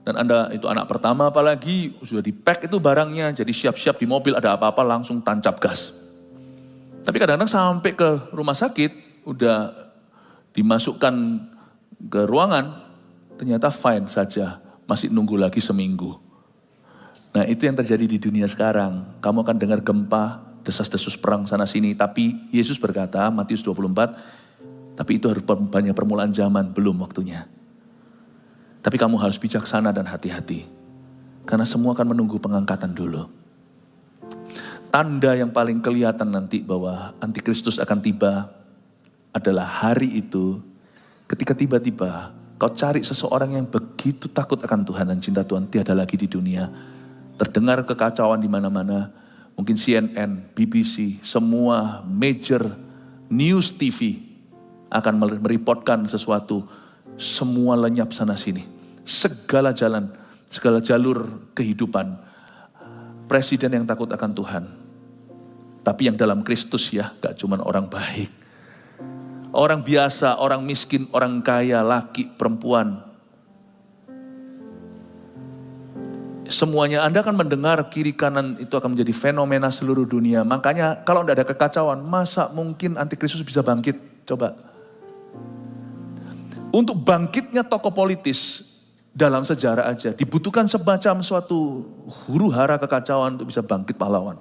S1: dan Anda itu anak pertama apalagi sudah di-pack itu barangnya, jadi siap-siap di mobil ada apa-apa langsung tancap gas. Tapi kadang-kadang sampai ke rumah sakit udah dimasukkan ke ruangan ternyata fine saja, masih nunggu lagi seminggu. Nah itu yang terjadi di dunia sekarang. Kamu akan dengar gempa, desas-desus perang sana sini, tapi Yesus berkata Matius 24, tapi itu harus banyak permulaan zaman, belum waktunya. Tapi kamu harus bijaksana dan hati-hati. Karena semua akan menunggu pengangkatan dulu. Tanda yang paling kelihatan nanti bahwa antikristus akan tiba adalah hari itu ketika tiba-tiba kau cari seseorang yang begitu takut akan Tuhan dan cinta Tuhan tiada lagi di dunia. Terdengar kekacauan di mana-mana. Mungkin CNN, BBC, semua major news TV akan mereportkan sesuatu, semua lenyap sana sini. Segala jalan, segala jalur kehidupan. Presiden yang takut akan Tuhan. Tapi yang dalam Kristus ya, gak cuma orang baik. Orang biasa, orang miskin, orang kaya, laki, perempuan. Semuanya Anda akan mendengar kiri kanan itu akan menjadi fenomena seluruh dunia. Makanya kalau tidak ada kekacauan, masa mungkin antikristus bisa bangkit? Coba. Untuk bangkitnya tokoh politis dalam sejarah aja dibutuhkan semacam suatu huru-hara kekacauan untuk bisa bangkit pahlawan.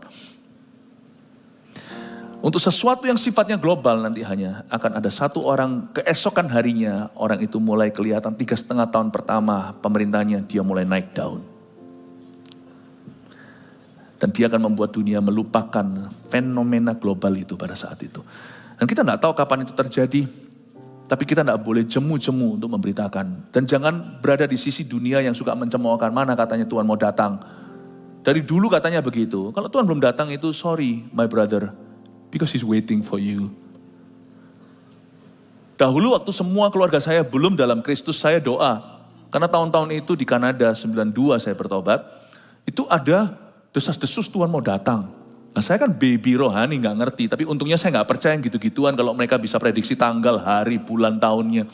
S1: Untuk sesuatu yang sifatnya global nanti hanya akan ada satu orang keesokan harinya orang itu mulai kelihatan 3,5 tahun pertama pemerintahnya dia mulai naik daun. Dan dia akan membuat dunia melupakan fenomena global itu pada saat itu. Dan kita tidak tahu kapan itu terjadi. Tapi kita tidak boleh jemu-jemu untuk memberitakan. Dan jangan berada di sisi dunia yang suka mencemoohkan. Mana katanya Tuhan mau datang. Dari dulu katanya begitu. Kalau Tuhan belum datang itu sorry my brother. Because he's waiting for you. Dahulu waktu semua keluarga saya belum dalam Kristus saya doa. Karena tahun-tahun itu di Kanada 92 saya bertobat. Itu ada desas-desus Tuhan mau datang. Nah saya kan baby rohani gak ngerti, tapi untungnya saya gak percaya gitu-gituan kalau mereka bisa prediksi tanggal, hari, bulan, tahunnya.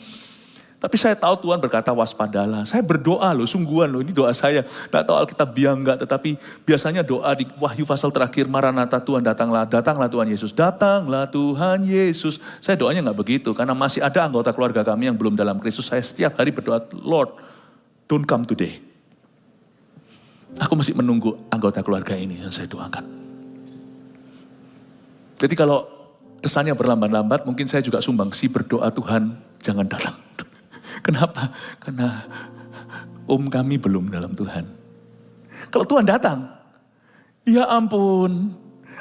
S1: Tapi saya tahu Tuhan berkata waspadalah. Saya berdoa loh, sungguhan loh, ini doa saya. Nggak tahu Alkitab biang enggak, tetapi biasanya doa di Wahyu pasal terakhir, Maranatha, Tuhan datanglah, datanglah Tuhan Yesus. Datanglah Tuhan Yesus. Saya doanya nggak begitu, karena masih ada anggota keluarga kami yang belum dalam Kristus. Saya setiap hari berdoa, Lord, don't come today. Aku masih menunggu anggota keluarga ini yang saya doakan. Jadi kalau kesannya berlambat-lambat, mungkin saya juga sumbangsi berdoa, Tuhan jangan datang. Kenapa? Karena kami belum dalam Tuhan. Kalau Tuhan datang, ya ampun,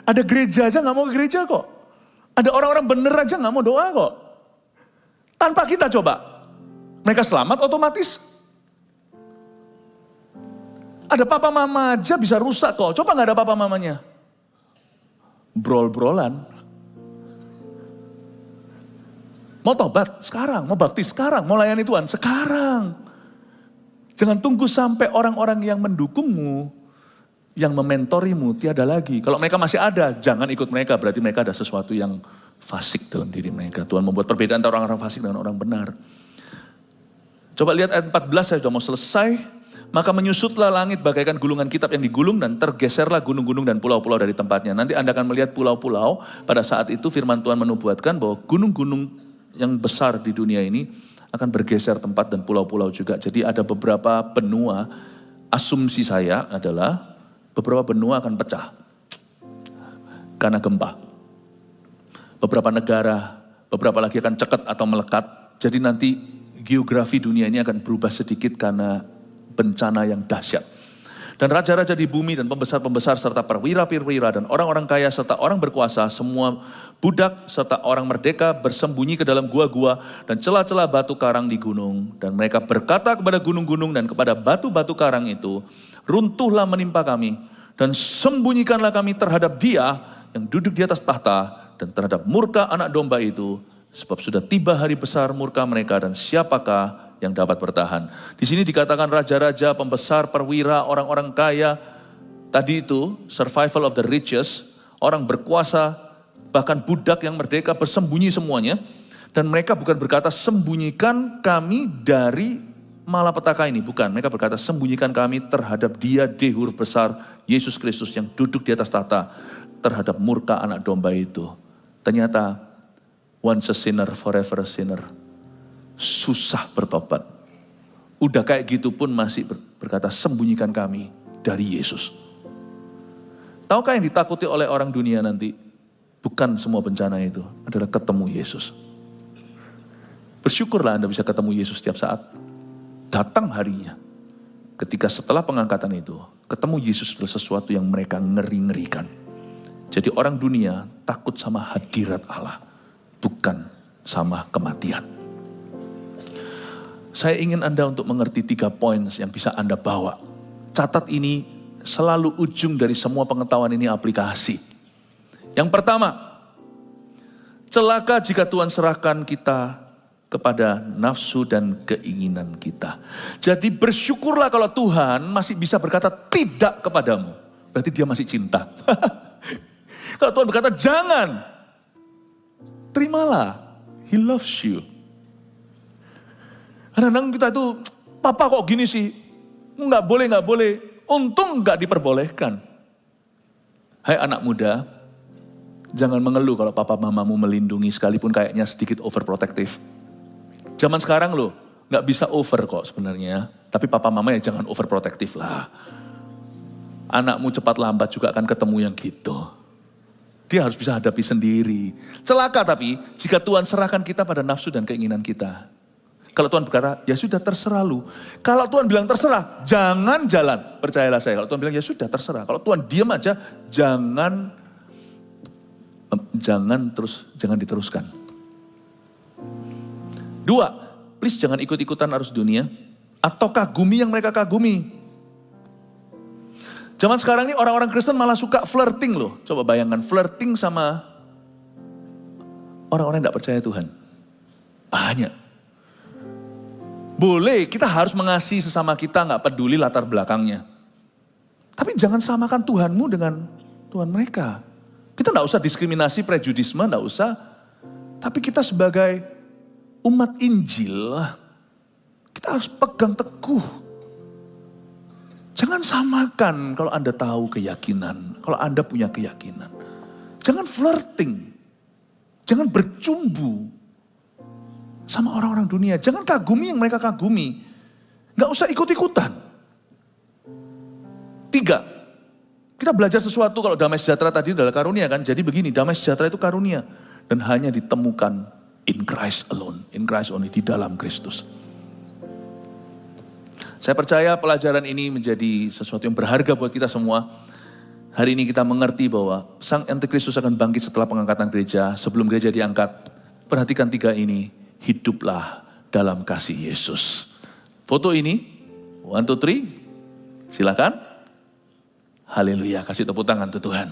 S1: ada gereja aja gak mau ke gereja kok. Ada orang-orang bener aja gak mau doa kok. Tanpa kita coba, mereka selamat otomatis. Ada papa mama aja bisa rusak kok. Coba gak ada papa mamanya. Brol-brolan. Mau tobat sekarang, mau baptis sekarang, mau layani Tuhan sekarang. Jangan tunggu sampai orang-orang yang mendukungmu, yang mementorimu tiada lagi. Kalau mereka masih ada, jangan ikut mereka. Berarti mereka ada sesuatu yang fasik dalam diri mereka. Tuhan membuat perbedaan antara orang-orang fasik dan orang benar. Coba lihat ayat 14, saya sudah mau selesai. Maka menyusutlah langit bagaikan gulungan kitab yang digulung dan tergeserlah gunung-gunung dan pulau-pulau dari tempatnya. Nanti Anda akan melihat pulau-pulau. Pada saat itu firman Tuhan menubuatkan bahwa gunung-gunung yang besar di dunia ini akan bergeser tempat dan pulau-pulau juga. Jadi ada beberapa benua, asumsi saya adalah beberapa benua akan pecah karena gempa. Beberapa negara, beberapa lagi akan cekat atau melekat. Jadi nanti geografi dunia ini akan berubah sedikit karena bencana yang dahsyat. Dan raja-raja di bumi dan pembesar-pembesar serta perwira-perwira dan orang-orang kaya serta orang berkuasa, semua budak serta orang merdeka bersembunyi ke dalam gua-gua dan celah-celah batu karang di gunung. Dan mereka berkata kepada gunung-gunung dan kepada batu-batu karang itu, runtuhlah menimpa kami dan sembunyikanlah kami terhadap Dia yang duduk di atas tahta dan terhadap murka anak domba itu, sebab sudah tiba hari besar murka mereka dan siapakah yang dapat bertahan. Di sini dikatakan raja-raja, pembesar, perwira, orang-orang kaya. Tadi itu survival of the richest, orang berkuasa, bahkan budak yang merdeka bersembunyi semuanya. Dan mereka bukan berkata sembunyikan kami dari malapetaka ini. Bukan, mereka berkata sembunyikan kami terhadap Dia Dehur besar, Yesus Kristus yang duduk di atas tahta, terhadap murka anak domba itu. Ternyata once a sinner, forever a sinner. Susah bertobat. Udah kayak gitu pun masih berkata sembunyikan kami dari Yesus. Tahukah yang ditakuti oleh orang dunia nanti? Bukan semua bencana itu, adalah ketemu Yesus. Bersyukurlah Anda bisa ketemu Yesus setiap saat. Datang harinya. Ketika setelah pengangkatan itu, ketemu Yesus adalah sesuatu yang mereka ngeri-ngerikan. Jadi orang dunia takut sama hadirat Allah, bukan sama kematian. Saya ingin Anda untuk mengerti 3 poin yang bisa Anda bawa. Catat ini, selalu ujung dari semua pengetahuan ini aplikasi. Yang pertama, celaka jika Tuhan serahkan kita kepada nafsu dan keinginan kita. Jadi bersyukurlah kalau Tuhan masih bisa berkata tidak kepadamu. Berarti Dia masih cinta. Kalau Tuhan berkata jangan, terimalah. He loves you. Kadang-kadang kita itu, papa kok gini sih? Nggak boleh. Untung nggak diperbolehkan. Hai anak muda, jangan mengeluh kalau papa mamamu melindungi sekalipun kayaknya sedikit overprotective. Zaman sekarang loh, nggak bisa over kok sebenarnya. Tapi papa mama ya jangan overprotective lah. Anakmu cepat lambat juga akan ketemu yang gitu. Dia harus bisa hadapi sendiri. Celaka tapi jika Tuhan serahkan kita pada nafsu dan keinginan kita. Kalau Tuhan berkata, ya sudah terserah lu. Kalau Tuhan bilang terserah, jangan jalan. Percayalah saya, kalau Tuhan bilang ya sudah terserah. Kalau Tuhan diam aja, jangan diteruskan. 2, please jangan ikut-ikutan arus dunia. Atau kagumi yang mereka kagumi. Zaman sekarang ini orang-orang Kristen malah suka flirting loh. Coba bayangkan, flirting sama orang-orang yang tidak percaya Tuhan. Banyak. Boleh, kita harus mengasihi sesama kita, gak peduli latar belakangnya. Tapi jangan samakan Tuhanmu dengan Tuhan mereka. Kita gak usah diskriminasi, prejudisme, gak usah. Tapi kita sebagai umat Injil, Kita harus pegang teguh. Jangan samakan kalau Anda tahu keyakinan, kalau Anda punya keyakinan. Jangan flirting, jangan bercumbu sama orang-orang dunia. Jangan kagumi yang mereka kagumi. Gak usah ikut-ikutan. 3, kita belajar sesuatu kalau damai sejahtera tadi adalah karunia kan. Jadi begini, damai sejahtera itu karunia. Dan hanya ditemukan in Christ alone, in Christ only, di dalam Kristus. Saya percaya pelajaran ini menjadi sesuatu yang berharga buat kita semua. Hari ini kita mengerti bahwa Sang Antikristus akan bangkit setelah pengangkatan gereja. Sebelum gereja diangkat, perhatikan 3 ini. Hiduplah dalam kasih Yesus. Foto ini, 1, 2, 3, silakan. Haleluya, kasih tepuk tangan untuk Tuhan.